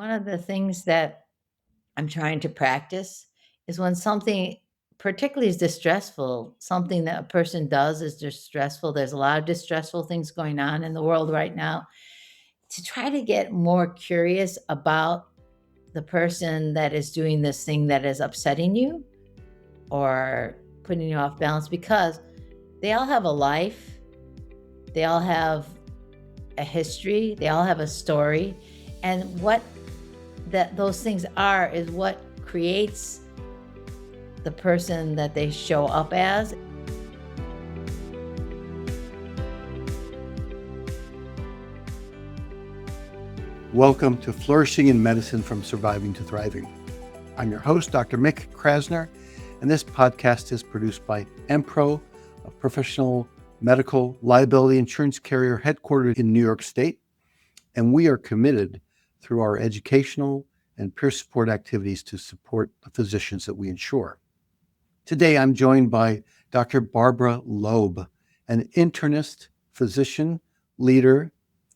One of the things that I'm trying to practice is when something particularly is distressful, something that a person does is distressful. There's a lot of distressful things going on in the world right now. To try to get more curious about the person that is doing this thing that is upsetting you or putting you off balance because they all have a life, they all have a history, they all have a story. And what those things are is what creates the person that they show up as. Welcome to Flourishing in Medicine from Surviving to Thriving. I'm your host, Dr. Mick Krasner, and this podcast is produced by EmPro, a professional medical liability insurance carrier headquartered in New York State, and we are committed through our educational and peer support activities to support the physicians that we insure. Today, I'm joined by Dr. Barbara Loeb, an internist, physician, leader,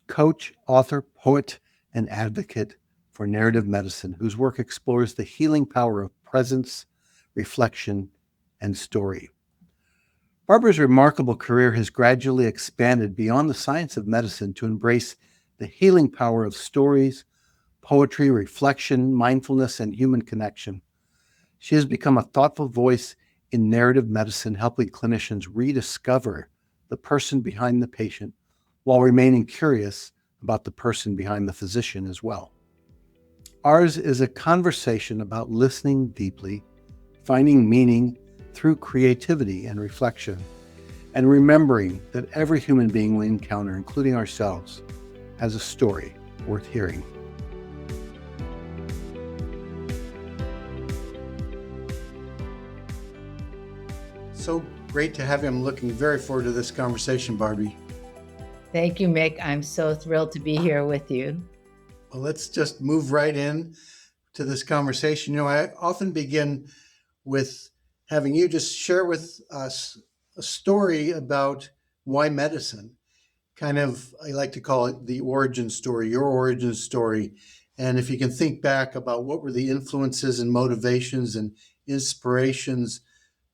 coach, author, poet, and advocate for narrative medicine, whose work explores the healing power of presence, reflection, and story. Barbara's remarkable career has gradually expanded beyond the science of medicine to embrace the healing power of stories, poetry, reflection, mindfulness, and human connection. She has become a thoughtful voice in narrative medicine, helping clinicians rediscover the person behind the patient while remaining curious about the person behind the physician as well. Ours is a conversation about listening deeply, finding meaning through creativity and reflection, and remembering that every human being we encounter, including ourselves, has a story worth hearing. So great to have you. I'm looking very forward to this conversation, Barbie. Thank you, Mick. I'm so thrilled to be here with you. Well, let's just move right in to this conversation. I often begin with having you just share with us a story about why medicine. Kind of, I like to call it the origin story, your origin story. And if you can think back about what were the influences and motivations and inspirations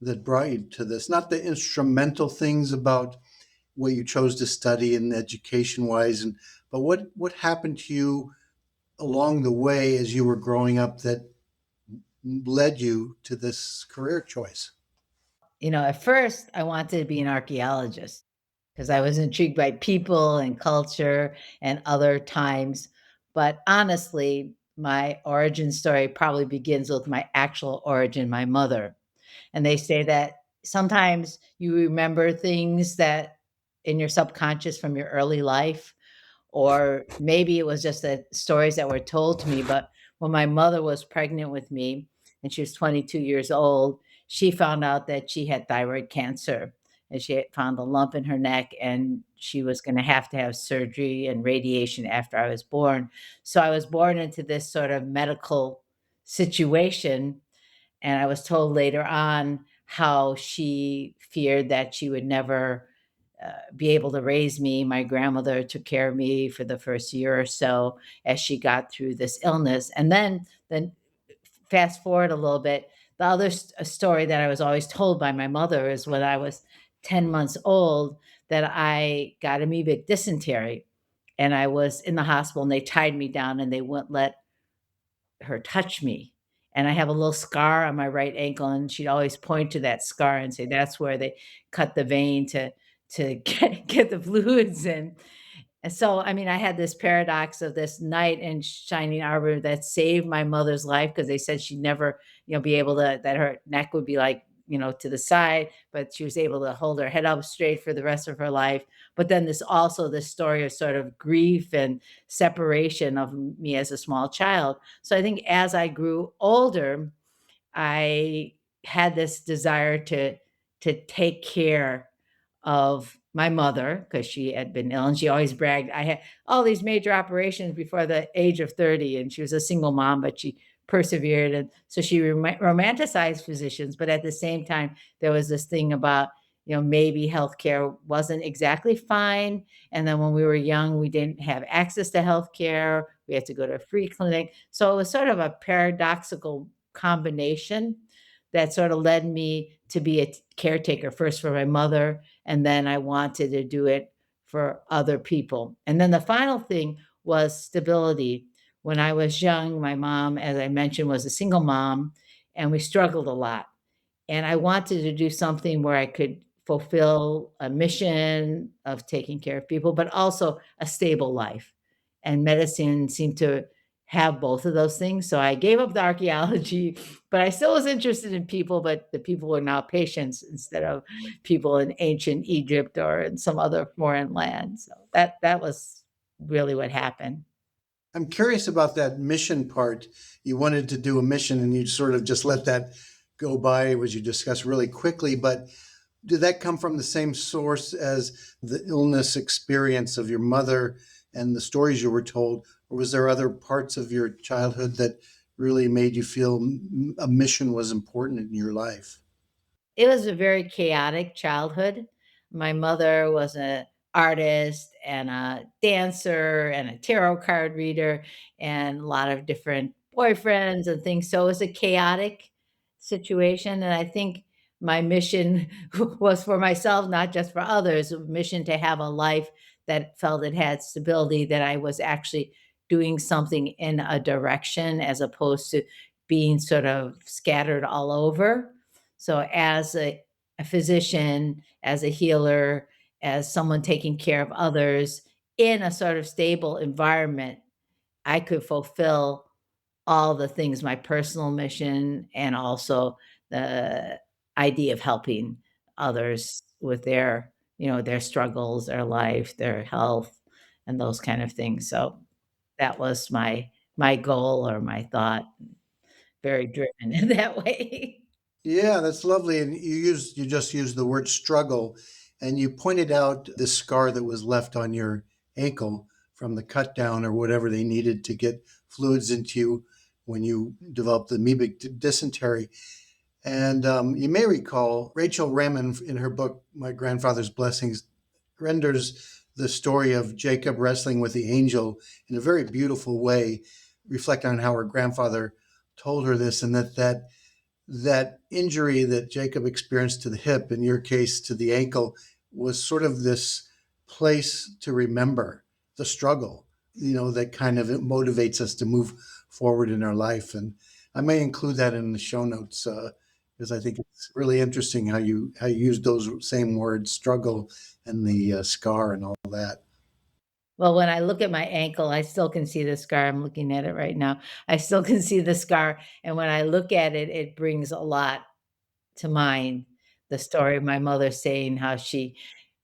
that brought you to this, not the instrumental things about what you chose to study and education-wise, but what happened to you along the way as you were growing up that led you to this career choice? At first, I wanted to be an archaeologist because I was intrigued by people and culture and other times. But honestly, my origin story probably begins with my actual origin, my mother. And they say that sometimes you remember things that in your subconscious from your early life, or maybe it was just the stories that were told to me. But when my mother was pregnant with me and she was 22 years old, she found out that she had thyroid cancer and she had found a lump in her neck and she was going to have surgery and radiation after I was born. So I was born into this sort of medical situation. And I was told later on how she feared that she would never be able to raise me. My grandmother took care of me for the first year or so as she got through this illness. And then fast forward a little bit, the other story that I was always told by my mother is when I was 10 months old that I got amoebic dysentery. And I was in the hospital and they tied me down and they wouldn't let her touch me. And I have a little scar on my right ankle, and she'd always point to that scar and say, "That's where they cut the vein to get the fluids in." And so, I mean, I had this paradox of this knight in shining armor that saved my mother's life because they said she'd never, be able to, that her neck would be like, to the side, but she was able to hold her head up straight for the rest of her life. But then this story of sort of grief and separation of me as a small child. So I think as I grew older, I had this desire to take care of my mother because she had been ill and she always bragged I had all these major operations before the age of 30, and she was a single mom, but she persevered. And so she romanticized physicians, but at the same time there was this thing about maybe healthcare wasn't exactly fine. And then when we were young, we didn't have access to healthcare. We had to go to a free clinic. So it was sort of a paradoxical combination that sort of led me to be a caretaker first for my mother, and then I wanted to do it for other people. And then the final thing was stability. When I was young, my mom, as I mentioned, was a single mom, and we struggled a lot. And I wanted to do something where I could fulfill a mission of taking care of people, but also a stable life. And medicine seemed to have both of those things. So I gave up the archaeology, but I still was interested in people, but the people were now patients instead of people in ancient Egypt or in some other foreign land. So that was really what happened. I'm curious about that mission part. You wanted to do a mission and you sort of just let that go by, as you discussed really quickly. But did that come from the same source as the illness experience of your mother and the stories you were told? Or was there other parts of your childhood that really made you feel a mission was important in your life? It was a very chaotic childhood. My mother was an artist and a dancer and a tarot card reader and a lot of different boyfriends and things. So it was a chaotic situation. And I think my mission was for myself, not just for others, a mission to have a life that felt it had stability, that I was actually doing something in a direction as opposed to being sort of scattered all over. So as a physician, as a healer, as someone taking care of others in a sort of stable environment, I could fulfill all the things, my personal mission and also the idea of helping others with their struggles, their life, their health, and those kind of things. So that was my goal or my thought, very driven in that way. Yeah, that's lovely. And you just used the word struggle, and you pointed out the scar that was left on your ankle from the cut down or whatever they needed to get fluids into you when you developed the amoebic dysentery. And you may recall Rachel Raman in her book My Grandfather's Blessings renders the story of Jacob wrestling with the angel in a very beautiful way, reflect on how her grandfather told her this, and that injury that Jacob experienced to the hip, in your case to the ankle, was sort of this place to remember the struggle, that kind of motivates us to move forward in our life. And I may include that in the show notes because I think it's really interesting how you use those same words, struggle and the scar and all that. Well, when I look at my ankle, I still can see the scar. I'm looking at it right now. I still can see the scar, and when I look at it, it brings a lot to mind. The story of my mother saying how she,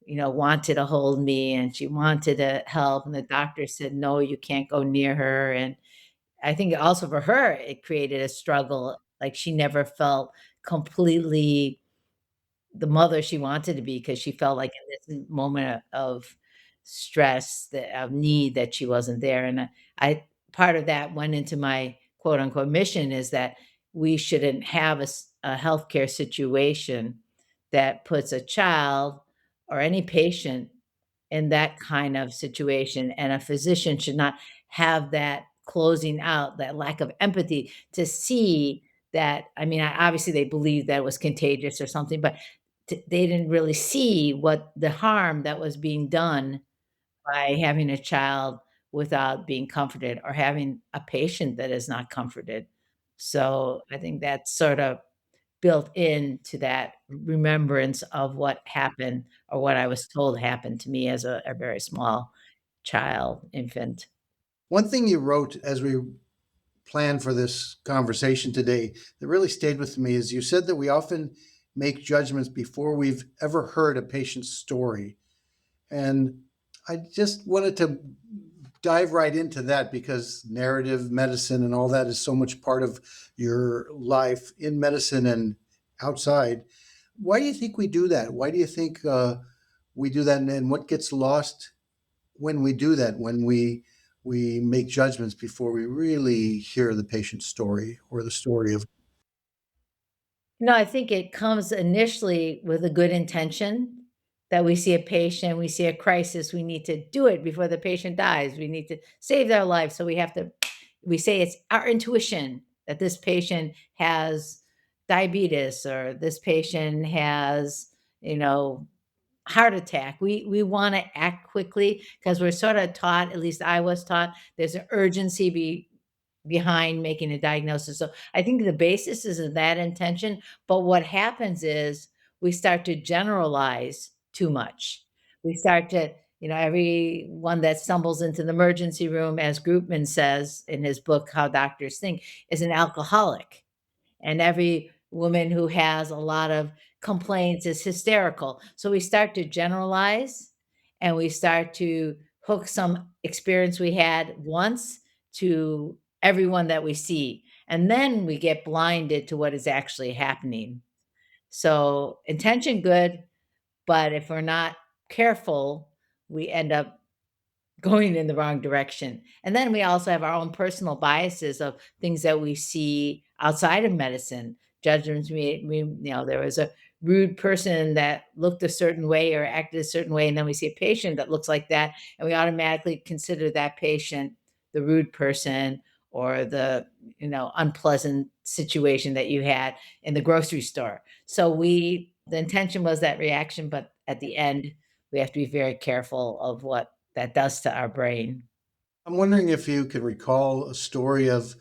wanted to hold me and she wanted to help, and the doctor said, "No, you can't go near her." And I think also for her, it created a struggle, like she never felt completely the mother she wanted to be because she felt like in this moment of stress, of need that she wasn't there, and I part of that went into my quote unquote mission is that we shouldn't have a healthcare situation that puts a child or any patient in that kind of situation, and a physician should not have that closing out, that lack of empathy to see that. I mean, obviously they believed that it was contagious or something, but they didn't really see what the harm that was being done by having a child without being comforted or having a patient that is not comforted. So I think that's sort of built into that remembrance of what happened or what I was told happened to me as a very small child, infant. One thing you wrote as we planned for this conversation today that really stayed with me is you said that we often make judgments before we've ever heard a patient's story. And I just wanted to dive right into that because narrative medicine and all that is so much part of your life in medicine and outside. Why do you think we do that? Why do you think we do that? And what gets lost when we do that, when we make judgments before we really hear the patient's story or the story of No, I think it comes initially with a good intention that we see a patient, we see a crisis, we need to do it before the patient dies. We need to save their life. So we say it's our intuition that this patient has diabetes or this patient has, you know, heart attack. We want to act quickly because we're sort of taught, at least I was taught, there's an urgency behind making a diagnosis. So I think the basis is in that intention. But what happens is we start to generalize too much. We start to, everyone that stumbles into the emergency room, as Groupman says in his book, How Doctors Think, is an alcoholic, and every woman who has a lot of complaints is hysterical. So we start to generalize and we start to hook some experience we had once to everyone that we see. And then we get blinded to what is actually happening. So intention good, but if we're not careful, we end up going in the wrong direction. And then we also have our own personal biases of things that we see outside of medicine. Judgments there was a rude person that looked a certain way or acted a certain way, and then we see a patient that looks like that, and we automatically consider that patient the rude person or the unpleasant situation that you had in the grocery store. So the intention was that reaction, but at the end, we have to be very careful of what that does to our brain. I'm wondering if you could recall a story of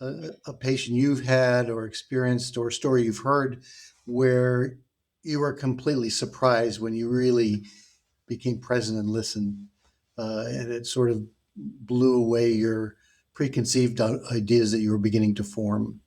a patient you've had or experienced or a story you've heard where you were completely surprised when you really became present and listened, and it sort of blew away your preconceived ideas that you were beginning to form.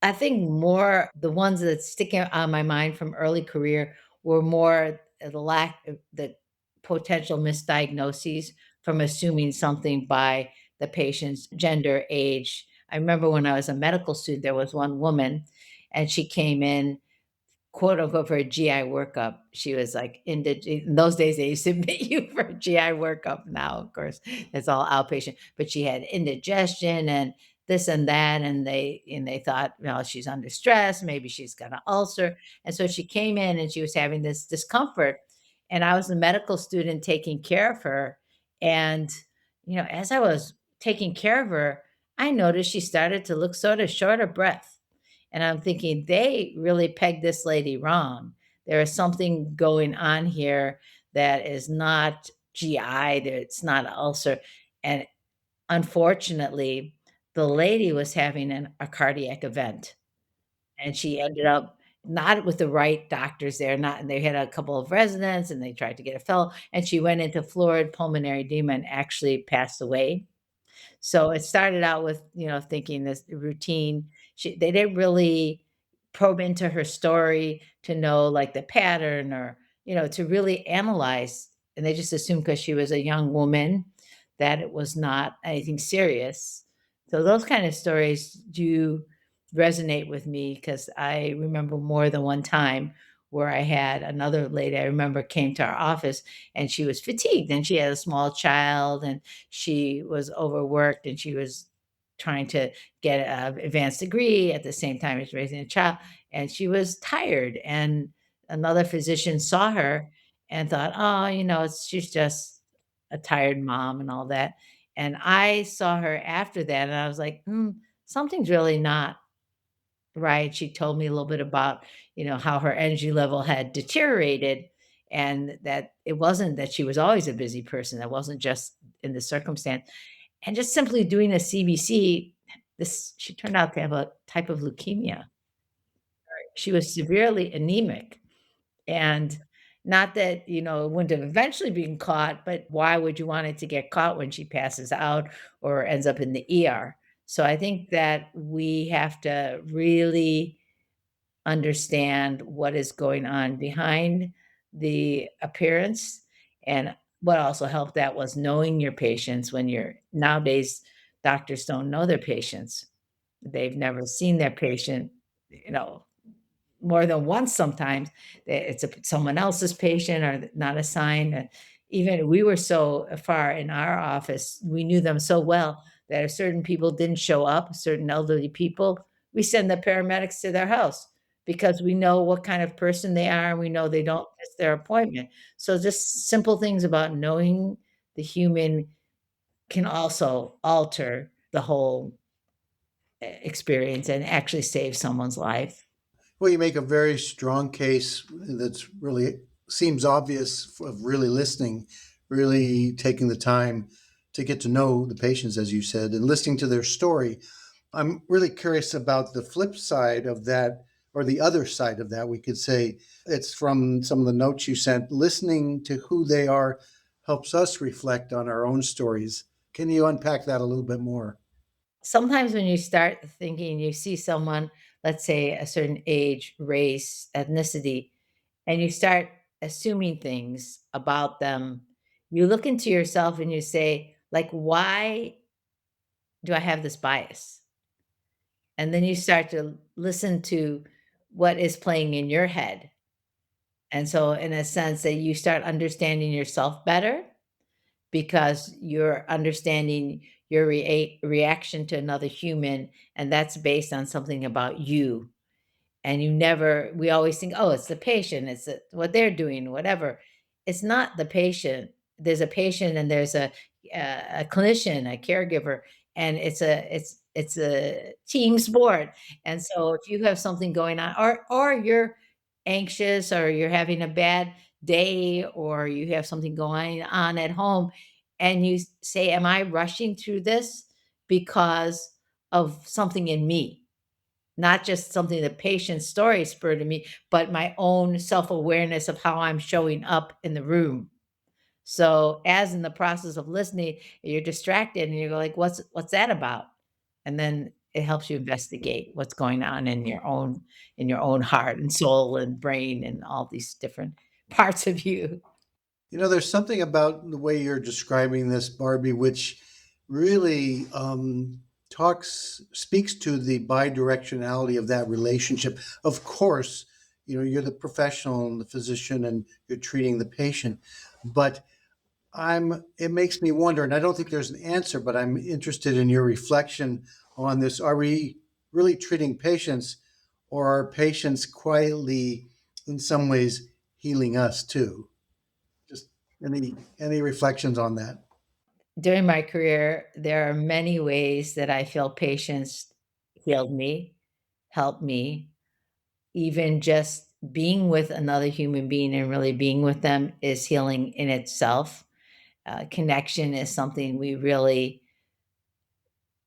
I think more the ones that stick out on my mind from early career were more the lack of the potential misdiagnoses from assuming something by the patient's gender, age. I remember when I was a medical student, there was one woman and she came in quote unquote for a GI workup. She was like in those days they used to admit you for a GI workup. Now, of course, it's all outpatient. But she had indigestion and this and that, and they thought, well, she's under stress, maybe she's got an ulcer. And so she came in and she was having this discomfort. And I was a medical student taking care of her. And as I was taking care of her, I noticed she started to look sort of short of breath. And I'm thinking, they really pegged this lady wrong. There is something going on here that is not GI, that it's not an ulcer. And unfortunately, the lady was having a cardiac event. And she ended up not with the right doctors there, not and they had a couple of residents and they tried to get a fellow, and she went into fluid pulmonary edema and actually passed away. So it started out with, thinking this routine. They didn't really probe into her story to know like the pattern or, to really analyze. And they just assumed because she was a young woman that it was not anything serious. So those kind of stories do resonate with me because I remember more than one time where I had another lady I remember came to our office and she was fatigued and she had a small child and she was overworked and she was trying to get an advanced degree at the same time as raising a child, and she was tired, and another physician saw her and thought, "Oh, she's just a tired mom," and all that, and I saw her after that, and I was like, something's really not right." She told me a little bit about, how her energy level had deteriorated and that it wasn't that she was always a busy person, that wasn't just in the circumstance. And just simply doing a CBC, this she turned out to have a type of leukemia. She was severely anemic, and not that, it wouldn't have eventually been caught, but why would you want it to get caught when she passes out or ends up in the ER? So I think that we have to really understand what is going on behind the appearance. And what also helped that was knowing your patients when you're nowadays, doctors don't know their patients. They've never seen their patient, you know, more than once sometimes. It's someone else's patient or not assigned. And even we were so far in our office, we knew them so well that if certain people didn't show up, certain elderly people, we send the paramedics to their house because we know what kind of person they are, and we know they don't miss their appointment. So just simple things about knowing the human can also alter the whole experience and actually save someone's life. Well, you make a very strong case that's really seems obvious of really listening, really taking the time to get to know the patients, as you said, and listening to their story. I'm really curious about the flip side of that, or the other side of that. We could say it's from some of the notes you sent. Listening to who they are helps us reflect on our own stories. Can you unpack that a little bit more? Sometimes when you start thinking, you see someone, let's say a certain age, race, ethnicity, and you start assuming things about them, you look into yourself and you say, like, why do I have this bias? And then you start to listen to what is playing in your head. And so, in a sense, that you start understanding yourself better because you're understanding your reaction to another human, and that's based on something about you. And you never we always think, "Oh, it's the patient, it's what they're doing, whatever." It's not the patient. There's a patient and there's a clinician, a caregiver, and it's a team sport. And so if you have something going on or you're anxious or you're having a bad day or you have something going on at home and you say, "Am I rushing through this because of something in me?" Not just something the patient's story spurred in me, but my own self-awareness of how I'm showing up in the room. So, as in the process of listening, you're distracted and you go like, "What's that about?" And then it helps you investigate what's going on in your own heart and soul and brain and all these different parts of you. You know, there's something about the way you're describing this, Barbie, which really speaks to the bidirectionality of that relationship. Of course, you know, you're the professional and the physician and you're treating the patient, but it makes me wonder, and I don't think there's an answer, but I'm interested in your reflection on this. Are we really treating patients, or are patients quietly, in some ways, healing us too? Just any reflections on that? During my career, there are many ways that I feel patients healed me, helped me. Even just being with another human being and really being with them is healing in itself. Connection is something we really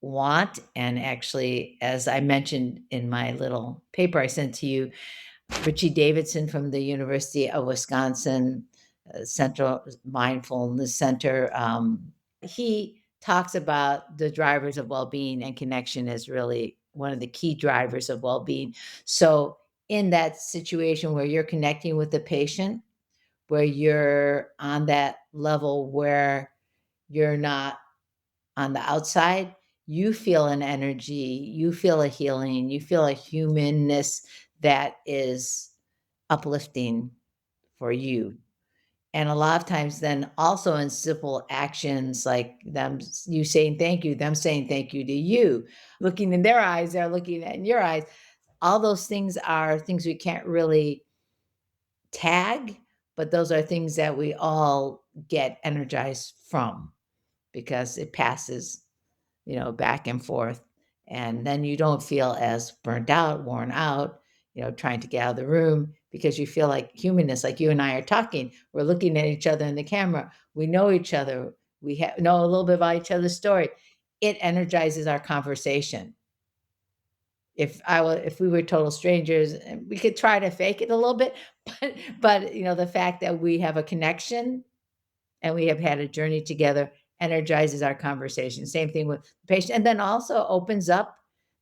want. And actually, as I mentioned in my little paper I sent to you, Richie Davidson from the University of Wisconsin Central Mindfulness Center, he talks about the drivers of well-being, and connection is really one of the key drivers of well-being. So, in that situation where you're connecting with the patient, where you're on that level where you're not on the outside, you feel an energy, you feel a healing, you feel a humanness that is uplifting for you. And a lot of times then also in simple actions like you saying thank you, them saying thank you to you, looking in their eyes, they're looking in your eyes. All those things are things we can't really tag, but those are things that we all get energized from because it passes, back and forth. And then you don't feel as burnt out, worn out, trying to get out of the room because you feel like humanness, like you and I are talking. We're looking at each other in the camera. We know each other. Know a little bit about each other's story. It energizes our conversation. If we were total strangers, we could try to fake it a little bit, but the fact that we have a connection and we have had a journey together energizes our conversation. Same thing with the patient. And then also opens up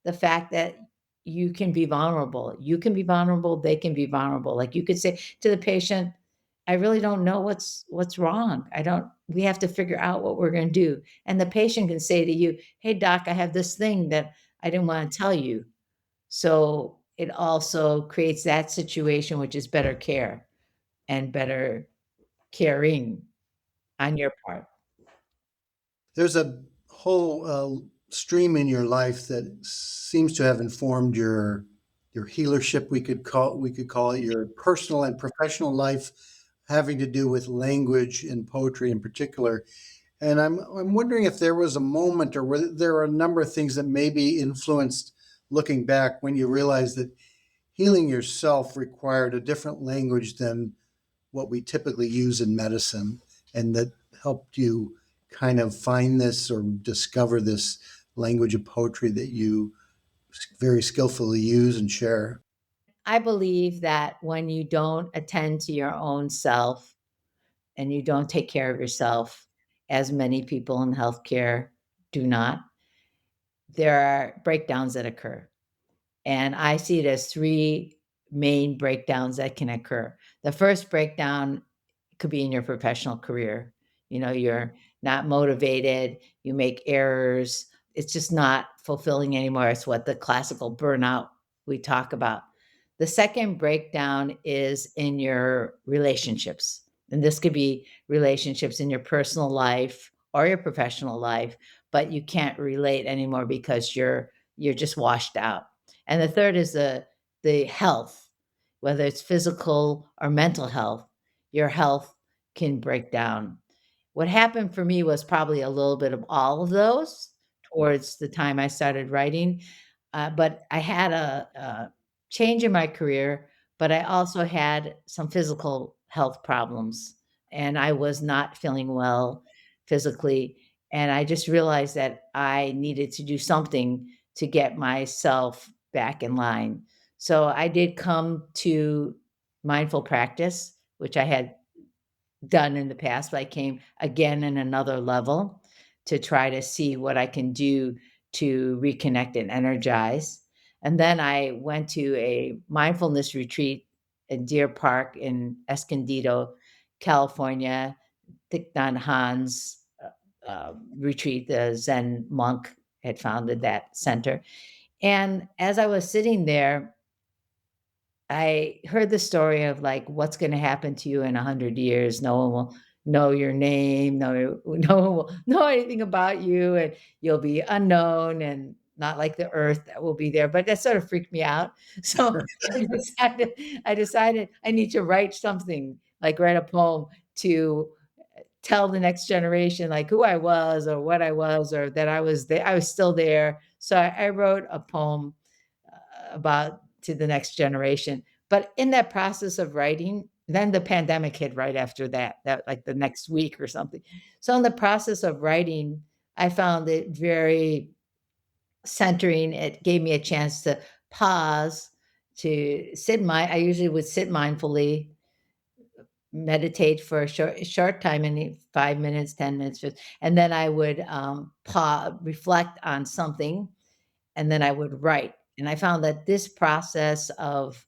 the fact that you can be vulnerable. You can be vulnerable, they can be vulnerable. Like you could say to the patient, I really don't know what's wrong. I don't we have to figure out what we're going to do. And the patient can say to you, "Hey doc, I have this thing that I didn't want to tell you." So it also creates that situation which is better care and better caring on your part. There's a whole stream in your life that seems to have informed your your healership, we could call it your personal and professional life, having to do with language and poetry in particular. And I'm wondering if there was a moment, or were there a number of things that maybe influenced, looking back, when you realized that healing yourself required a different language than what we typically use in medicine, and that helped you kind of find this or discover this language of poetry that you very skillfully use and share. I believe that when you don't attend to your own self and you don't take care of yourself, as many people in healthcare do not, there are breakdowns that occur. And I see it as three main breakdowns that can occur. The first breakdown could be in your professional career. You know, you're not motivated, you make errors, it's just not fulfilling anymore. It's what the classical burnout we talk about. The second breakdown is in your relationships. And this could be relationships in your personal life or your professional life, but you can't relate anymore because you're just washed out. And the third is the health, whether it's physical or mental health. Your health can break down. What happened for me was probably a little bit of all of those towards the time I started writing, but I had a change in my career, but I also had some physical health problems, and I was not feeling well physically, and I just realized that I needed to do something to get myself back in line. So I did come to mindful practice, which I had done in the past, but I came again in another level to try to see what I can do to reconnect and energize. And then I went to a mindfulness retreat in Deer Park in Escondido, California. Thich Nhat Hanh's retreat, the Zen monk had founded that center. And as I was sitting there, I heard the story of, like, what's gonna happen to you in 100 years. No one will know your name, no one will know anything about you, and you'll be unknown and not like the earth that will be there, but that sort of freaked me out. So I decided I need to write something, like write a poem to tell the next generation, like, who I was or what I was or that I was still there. So I wrote a poem about to the next generation. But in that process of writing, then the pandemic hit right after that like the next week or something. So in the process of writing, I found it very centering. It gave me a chance to pause, to sit I usually would sit mindfully, meditate for a short time, any 5 minutes, 10 minutes, and then I would reflect on something, and then I would write. And I found that this process of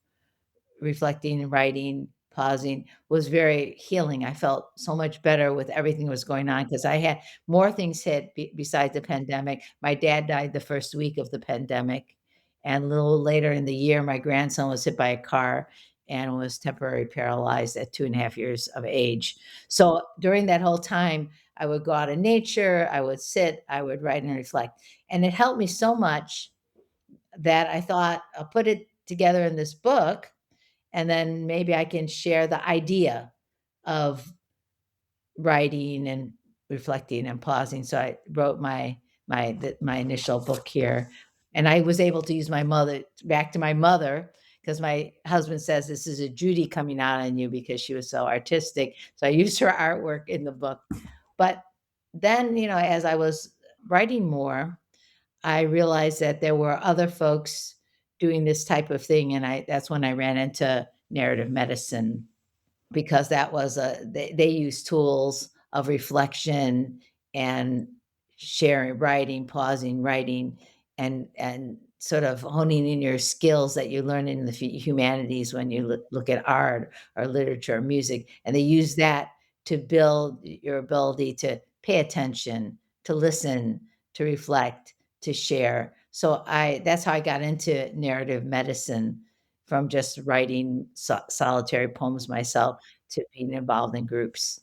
reflecting and writing, pausing was very healing. I felt so much better with everything that was going on because I had more things hit besides the pandemic. My dad died the first week of the pandemic. And a little later in the year, my grandson was hit by a car and was temporarily paralyzed at 2.5 years of age. So during that whole time, I would go out in nature, I would sit, I would write and reflect. And it helped me so much that I thought I'll put it together in this book, and then maybe I can share the idea of writing and reflecting and pausing. So I wrote my initial book here, and I was able to use my mother back to my mother because my husband says this is a Judy coming out on you because she was so artistic. So I used her artwork in the book. But then, as I was writing more, I realized that there were other folks doing this type of thing, and that's when I ran into narrative medicine because that was they use tools of reflection and sharing, writing, pausing, writing, and sort of honing in your skills that you learn in the humanities when you look at art or literature or music, and they use that to build your ability to pay attention, to listen, to reflect, to share. So I that's how I got into narrative medicine, from just writing solitary poems myself to being involved in groups.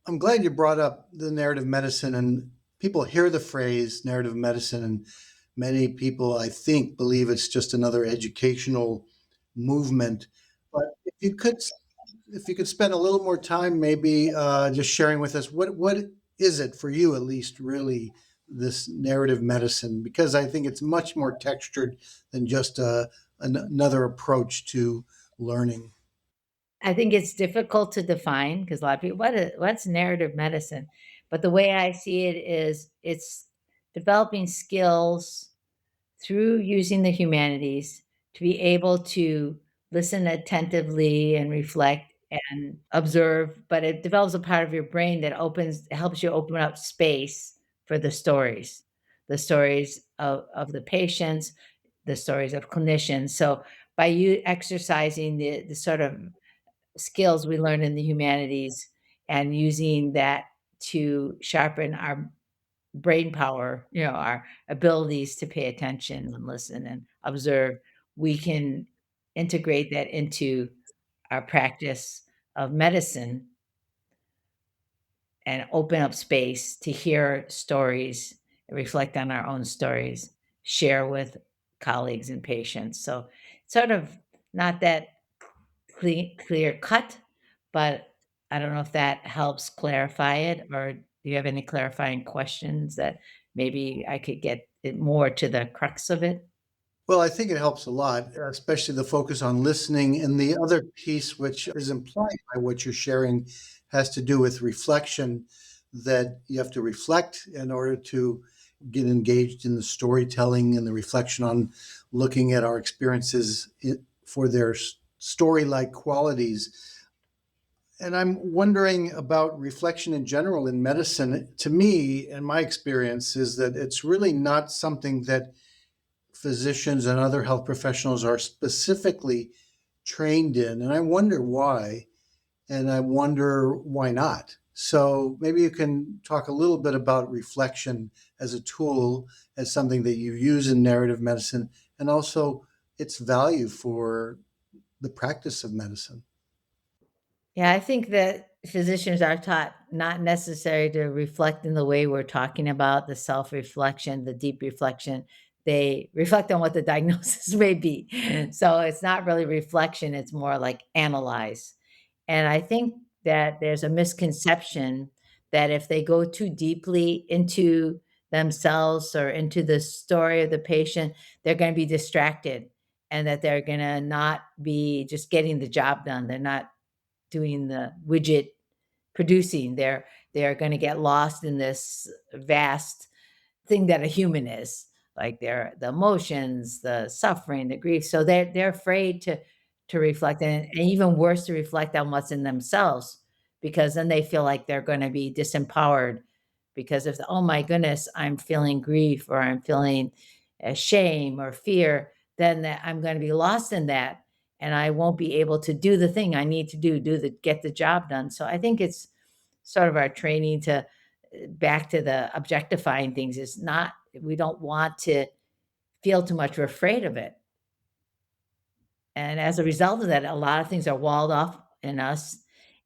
I'm glad you brought up the narrative medicine, and people hear the phrase narrative medicine and Many people, I think, believe it's just another educational movement. But if you could spend a little more time, maybe just sharing with us what is it for you, at least, really this narrative medicine? Because I think it's much more textured than just another approach to learning. I think it's difficult to define because a lot of people, what's narrative medicine? But the way I see it is it's developing skills through using the humanities to be able to listen attentively and reflect and observe, but it develops a part of your brain that helps you open up space for the stories of the patients, the stories of clinicians. So by you exercising the sort of skills we learn in the humanities and using that to sharpen our brain power, our abilities to pay attention and listen and observe, we can integrate that into our practice of medicine and open up space to hear stories, reflect on our own stories, share with colleagues and patients. So, sort of not that clear cut, but I don't know if that helps clarify it, or do you have any clarifying questions that maybe I could get it more to the crux of it? Well, I think it helps a lot, especially the focus on listening. And the other piece, which is implied by what you're sharing, has to do with reflection, that you have to reflect in order to get engaged in the storytelling and the reflection on looking at our experiences for their story like qualities. And I'm wondering about reflection in general in medicine. To me, and my experience, is that it's really not something that physicians and other health professionals are specifically trained in. And I wonder why, and I wonder why not. So maybe you can talk a little bit about reflection as a tool, as something that you use in narrative medicine, and also its value for the practice of medicine. Yeah, I think that physicians are taught not necessary to reflect in the way we're talking about the self-reflection, the deep reflection. They reflect on what the diagnosis may be. So it's not really reflection, it's more like analyze. And I think that there's a misconception that if they go too deeply into themselves or into the story of the patient, they're going to be distracted and that they're going to not be just getting the job done. They're not doing the widget producing. They're gonna get lost in this vast thing that a human is, like the emotions, the suffering, the grief. So they're afraid to reflect and even worse to reflect on what's in themselves because then they feel like they're gonna be disempowered because if, oh my goodness, I'm feeling grief or I'm feeling shame or fear, then that I'm gonna be lost in that and I won't be able to do the thing I need to get the job done. So I think it's sort of our training to back to the objectifying things is not we don't want to feel too much. We're afraid of it. And as a result of that, a lot of things are walled off in us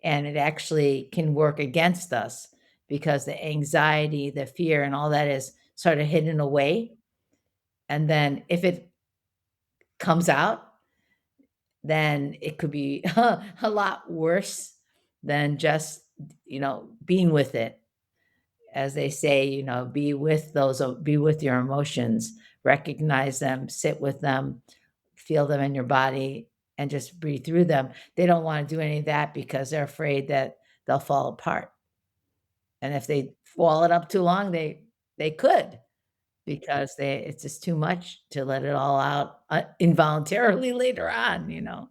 and it actually can work against us because the anxiety, the fear, and all that is sort of hidden away. And then if it comes out, then it could be a lot worse than just, being with it. As they say, be with your emotions, recognize them, sit with them, feel them in your body, and just breathe through them. They don't want to do any of that because they're afraid that they'll fall apart. And if they wall it up too long, they could because it's just too much to let it all out involuntarily later on.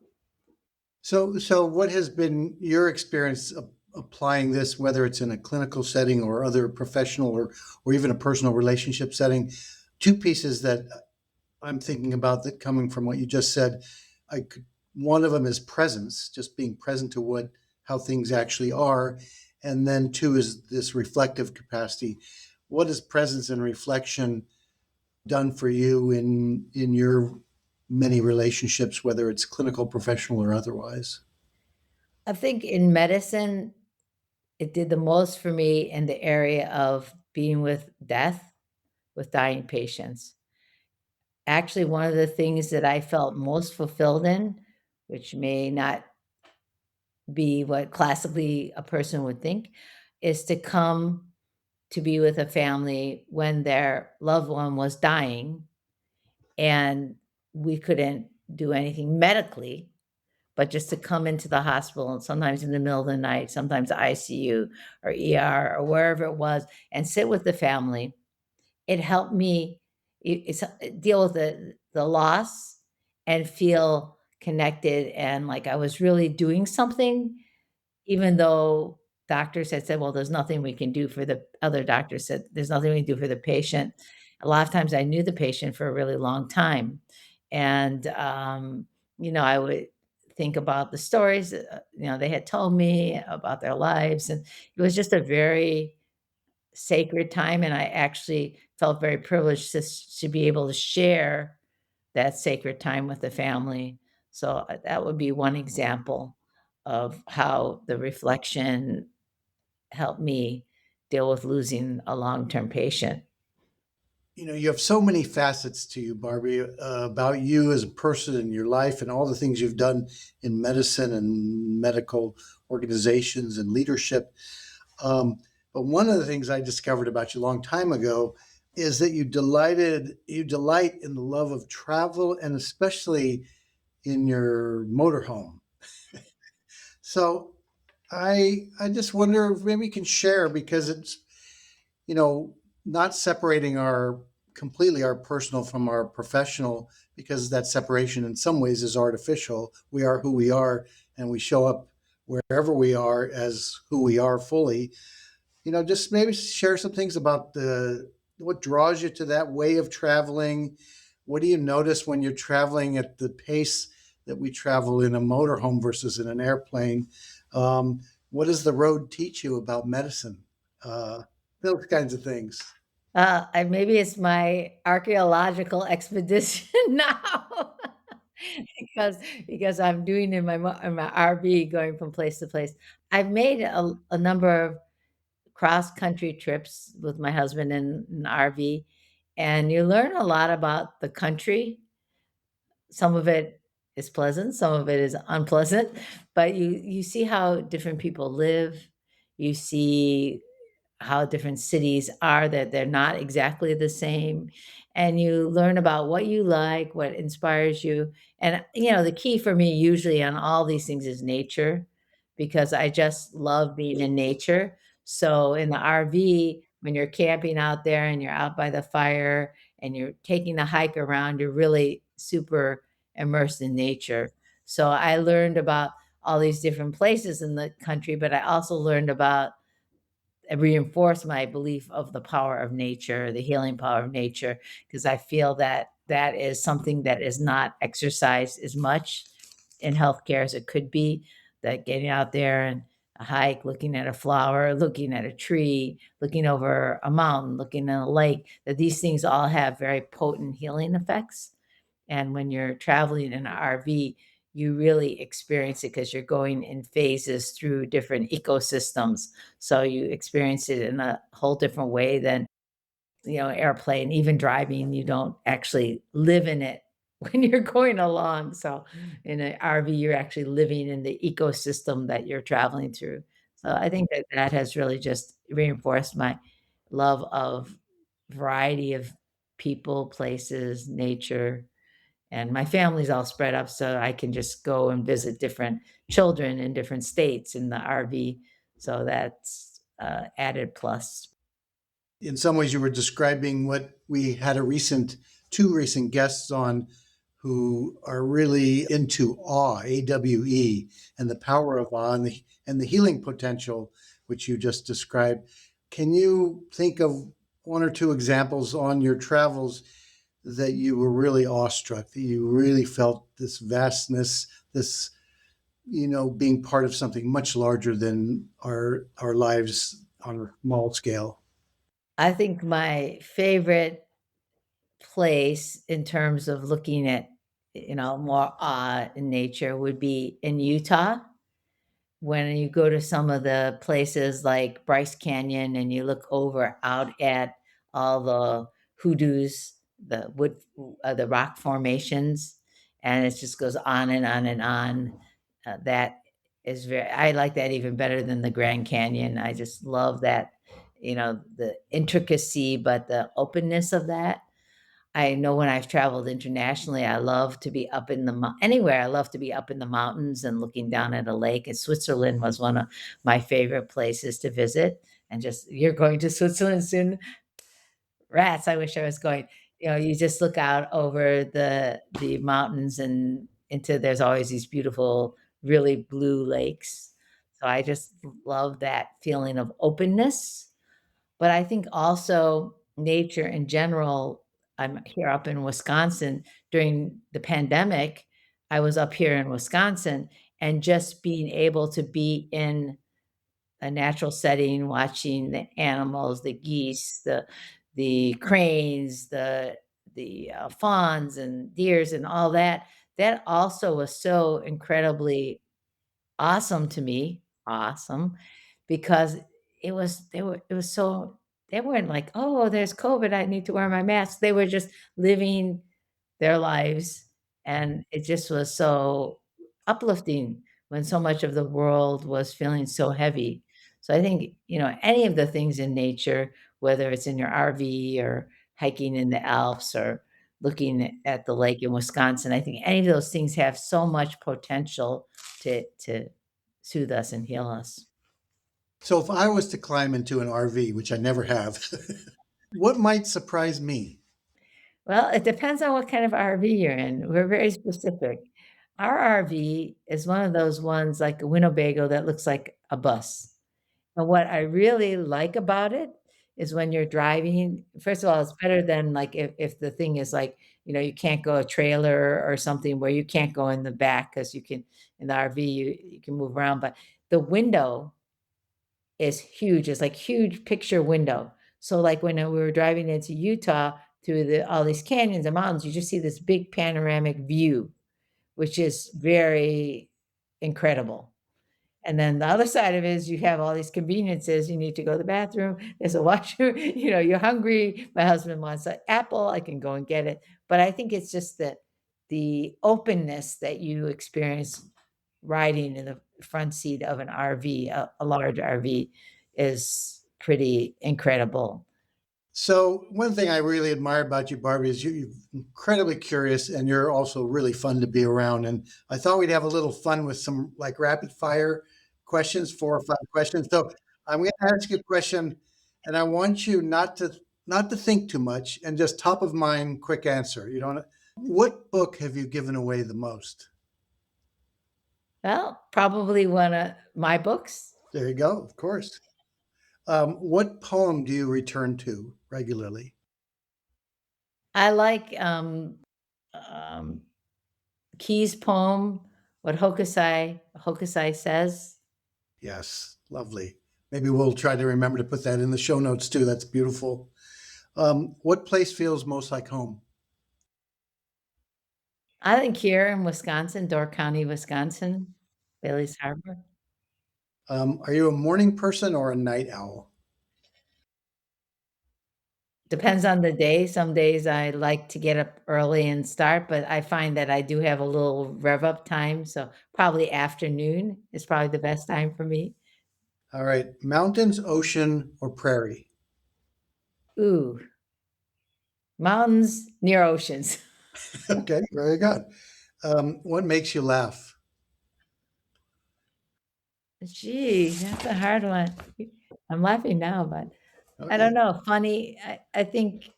So what has been your experience applying this, whether it's in a clinical setting or other professional or even a personal relationship setting? Two pieces that I'm thinking about that coming from what you just said. I could, one of them is presence, just being present to how things actually are, and then two is this reflective capacity. What has presence and reflection done for you in your many relationships, whether it's clinical, professional, or otherwise? I think in medicine, it did the most for me in the area of being with death, with dying patients. actually one of the things that I felt most fulfilled in, which may not be what classically a person would think, is to come to be with a family when their loved one was dying and we couldn't do anything medically, but just to come into the hospital and sometimes in the middle of the night, sometimes ICU or ER or wherever it was, and sit with the family. It helped me deal with the loss and feel connected and like I was really doing something, even though doctors had said, "Well, there's nothing we can do for the" other doctors said, "There's nothing we can do for the patient." A lot of times I knew the patient for a really long time, and, I would think about the stories, they had told me about their lives, and it was just a very sacred time, and I actually felt very privileged to be able to share that sacred time with the family. So, that would be one example of how the reflection helped me deal with losing a long-term patient. You have so many facets to you, Barbie, about you as a person and your life and all the things you've done in medicine and medical organizations and leadership. But one of the things I discovered about you a long time ago is that you delight in the love of travel and especially in your motorhome. So I just wonder if maybe you can share because it's you know not separating our completely our personal from our professional because that separation in some ways is artificial. We are who we are and we show up wherever we are as who we are fully. Just maybe share some things about the what draws you to that way of traveling. What do you notice when you're traveling at the pace that we travel in a motorhome versus in an airplane? Um, what does the road teach you about medicine? Uh, those kinds of things. And maybe it's my archaeological expedition now because I'm doing in my RV going from place to place. I've made a number of cross-country trips with my husband in an RV, and you learn a lot about the country. Some of it is pleasant, some of it is unpleasant, but you see how different people live. You see how different cities are, that they're not exactly the same, and you learn about what you like, what inspires you, and, the key for me usually on all these things is nature, because I just love being in nature. So, in the RV, when you're camping out there and you're out by the fire and you're taking a hike around, you're really super immersed in nature. So, I learned about all these different places in the country, but I also learned about reinforce my belief of the power of nature, the healing power of nature, because I feel that that is something that is not exercised as much in healthcare as it could be. That getting out there and a hike, looking at a flower, looking at a tree, looking over a mountain, looking at a lake, that these things all have very potent healing effects. And when you're traveling in an RV, you really experience it because you're going in phases through different ecosystems. So you experience it in a whole different way than, airplane, even driving, you don't actually live in it when you're going along. So in an RV, you're actually living in the ecosystem that you're traveling through. So I think that that has really just reinforced my love of variety of people, places, nature, and my family's all spread up, so I can just go and visit different children in different states in the RV, so that's, added plus. In some ways, you were describing what we had two recent guests on who are really into awe, AWE, and the power of awe and the healing potential, which you just described. Can you think of one or two examples on your travels that you were really awestruck, that you really felt this vastness, this, being part of something much larger than our lives on a small scale? I think my favorite place in terms of looking at, more awe in nature would be in Utah. When you go to some of the places like Bryce Canyon and you look over out at all the hoodoos the wood, the rock formations, and it just goes on and on and on. That is very, I like that even better than the Grand Canyon. I just love that, the intricacy, but the openness of that. I know when I've traveled internationally, I love to be up in the anywhere. I love to be up in the mountains and looking down at a lake. And Switzerland was one of my favorite places to visit. And just, you're going to Switzerland soon? Rats, I wish I was going. You just look out over the mountains and into, there's always these beautiful, really blue lakes. So I just love that feeling of openness. But I think also nature in general. I'm here up in Wisconsin. During the pandemic, I was up here in Wisconsin, and just being able to be in a natural setting, watching the animals, the geese, the cranes, the fawns and deers and all that, that also was so incredibly awesome to me, awesome, because it was so, they weren't like, "Oh, there's COVID, I need to wear my mask." They were just living their lives, and it just was so uplifting when so much of the world was feeling so heavy. So I think, any of the things in nature, whether it's in your RV or hiking in the Alps or looking at the lake in Wisconsin, I think any of those things have so much potential to soothe us and heal us. So if I was to climb into an RV, which I never have, what might surprise me? Well, it depends on what kind of RV you're in. We're very specific. Our RV is one of those ones like a Winnebago that looks like a bus. And what I really like about it is when you're driving, first of all, it's better than like if the thing is like, you can't go a trailer or something where you can't go in the back because you can, in the RV, you can move around. But the window is huge. It's like huge picture window. So like when we were driving into Utah through all these canyons and mountains, you just see this big panoramic view, which is very incredible. And then the other side of it is you have all these conveniences. You need to go to the bathroom. There's a washroom. You're hungry. My husband wants an apple. I can go and get it. But I think it's just that the openness that you experience riding in the front seat of an RV, a large RV, is pretty incredible. So one thing I really admire about you, Barbie, is you're incredibly curious and you're also really fun to be around. And I thought we'd have a little fun with some like rapid fire questions, 4 or 5 questions. So I'm going to ask you a question, and I want you not to think too much and just top of mind, quick answer. You don't. What book have you given away the most? Well, probably one of my books. There you go. Of course. What poem do you return to regularly? I like Key's poem, "What Hokusai Says." Yes, lovely. Maybe we'll try to remember to put that in the show notes too. That's beautiful. What place feels most like home? I think here in Wisconsin, Door County, Wisconsin, Bailey's Harbor. Are you a morning person or a night owl? Depends on the day. Some days I like to get up early and start, but I find that I do have a little rev up time, so probably afternoon is probably the best time for me. All right, mountains, ocean, or prairie? Ooh, mountains near oceans. Okay, very good. What makes you laugh? Gee, that's a hard one. I'm laughing now, but I Okay, don't know, funny, I think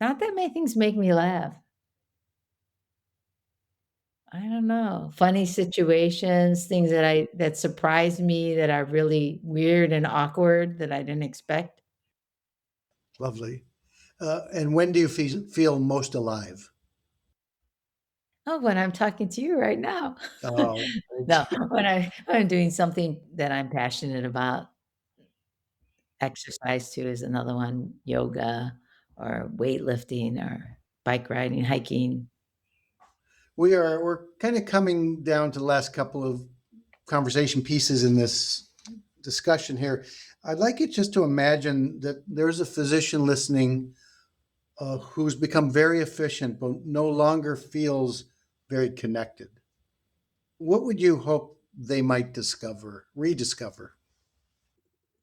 not that many things make me laugh. I don't know. Funny situations, things that surprise me, that are really weird and awkward that I didn't expect. lovely. And when do you feel most alive? Oh, when I'm talking to you right now. Oh, No, thanks. when I'm doing something that I'm passionate about. Exercise too is another one, yoga or weightlifting or bike riding, hiking. We're kind of coming down to the last couple of conversation pieces in this discussion here. I'd like you just to imagine that there's a physician listening who's become very efficient but no longer feels very connected. What would you hope they might rediscover?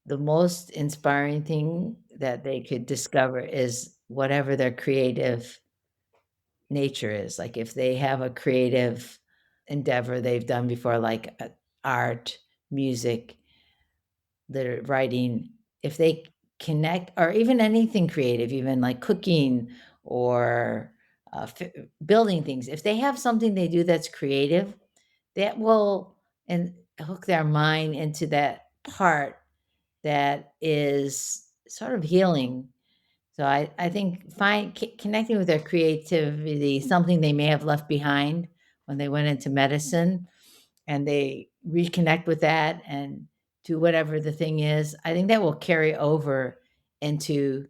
The most inspiring thing that they could discover is whatever their creative nature is. Like if they have a creative endeavor they've done before, like art, music, their writing, if they connect, or even anything creative, even like cooking or building things, if they have something they do that's creative, that will and hook their mind into that part that is sort of healing. So I think connecting with their creativity, something they may have left behind when they went into medicine, and they reconnect with that and do whatever the thing is. I think that will carry over into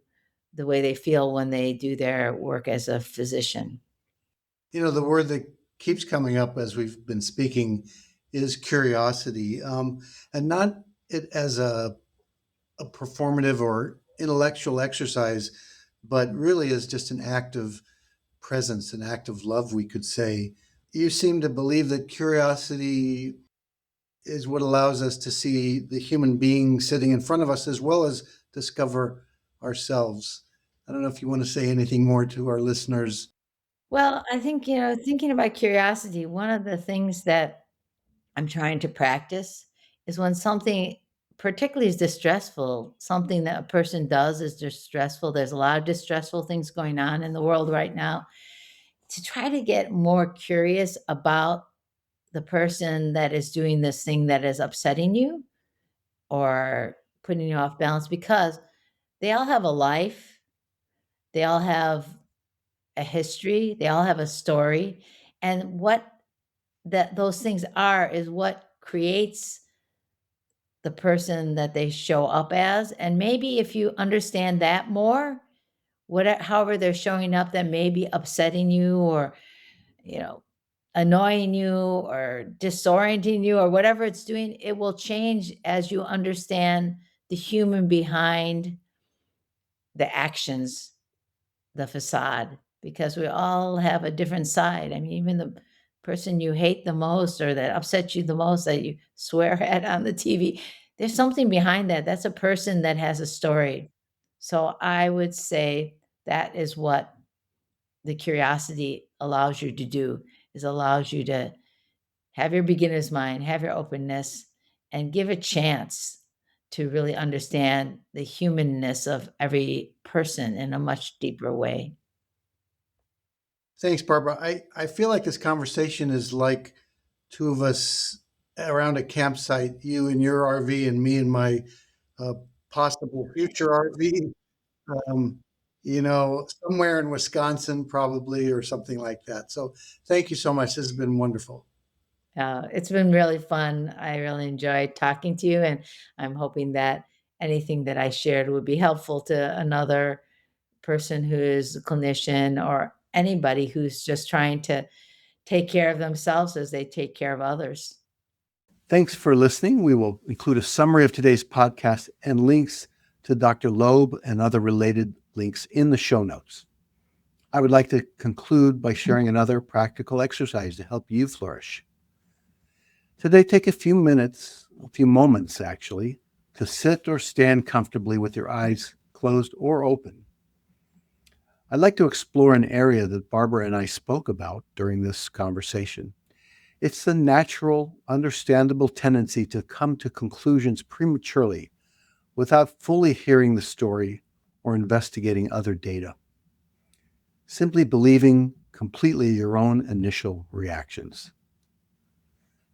the way they feel when they do their work as a physician. The word that keeps coming up as we've been speaking is curiosity, and not it as a performative or intellectual exercise, but really as just an act of presence, an act of love, we could say. You seem to believe that curiosity is what allows us to see the human being sitting in front of us as well as discover ourselves. I don't know if you want to say anything more to our listeners. Well, I think, thinking about curiosity, one of the things that I'm trying to practice is when something particularly is distressful, something that a person does is distressful. There's a lot of distressful things going on in the world right now. To try to get more curious about the person that is doing this thing that is upsetting you or putting you off balance, because they all have a life, they all have a history, they all have a story, and what that those things are is what creates the person that they show up as. And maybe if you understand that more, however they're showing up that may be upsetting you or, you know, annoying you or disorienting you or whatever it's doing, it will change as you understand the human behind the actions, the facade, because we all have a different side. I mean, even the person you hate the most or that upsets you the most that you swear at on the TV, there's something behind that. That's a person that has a story. So I would say that is what the curiosity allows you to do, is allows you to have your beginner's mind, have your openness, and give a chance to really understand the humanness of every person in a much deeper way. Thanks, Barbara. I feel like this conversation is like two of us around a campsite, you in your RV and me in my uh, possible future RV, um, somewhere in Wisconsin, probably, or something like that. So thank you so much. This has been wonderful. It's been really fun. I really enjoyed talking to you, and I'm hoping that anything that I shared would be helpful to another person who is a clinician or anybody who's just trying to take care of themselves as they take care of others. Thanks for listening. We will include a summary of today's podcast and links to Dr. Loeb and other related links in the show notes. I would like to conclude by sharing another practical exercise to help you flourish. Today, take a few moments actually, to sit or stand comfortably with your eyes closed or open. I'd like to explore an area that Barbara and I spoke about during this conversation. It's the natural, understandable tendency to come to conclusions prematurely without fully hearing the story or investigating other data. Simply believing completely your own initial reactions.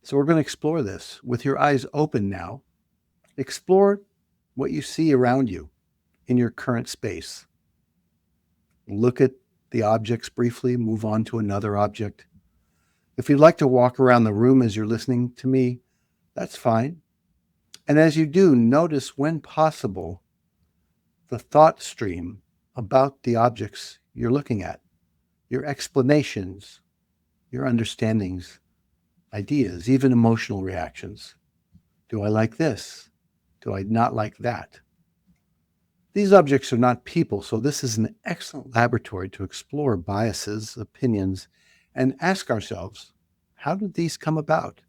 So we're going to explore this. With your eyes open now, explore what you see around you in your current space. Look at the objects briefly, move on to another object. If you'd like to walk around the room as you're listening to me, that's fine. And as you do, notice when possible the thought stream about the objects you're looking at, your explanations, your understandings, ideas, even emotional reactions. Do I like this? Do I not like that? These objects are not people, so this is an excellent laboratory to explore biases, opinions, and ask ourselves, how did these come about?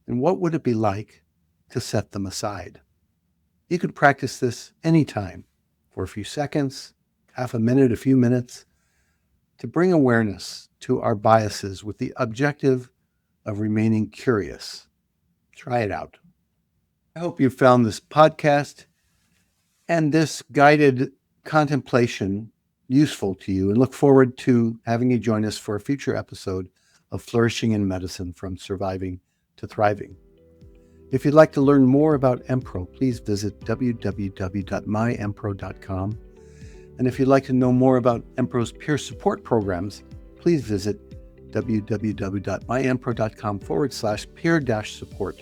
And what would it be like to set them aside? You can practice this anytime for a few seconds, half a minute, a few minutes, to bring awareness to our biases with the objective of remaining curious. Try it out. I hope you found this podcast and this guided contemplation useful to you, and look forward to having you join us for a future episode of Flourishing in Medicine from Surviving to Thriving. If you'd like to learn more about EmPro, please visit www.myempro.com. And if you'd like to know more about EmPro's peer support programs, please visit www.myempro.com/peer-support.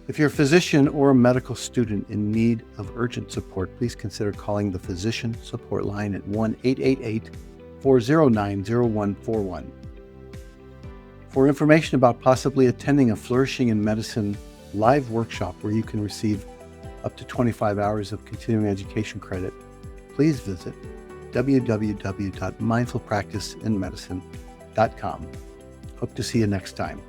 If you're a physician or a medical student in need of urgent support, please consider calling the Physician Support Line at 1-888-409-0141. For information about possibly attending a Flourishing in Medicine live workshop where you can receive up to 25 hours of continuing education credit, please visit www.mindfulpracticeinmedicine.com. Hope to see you next time.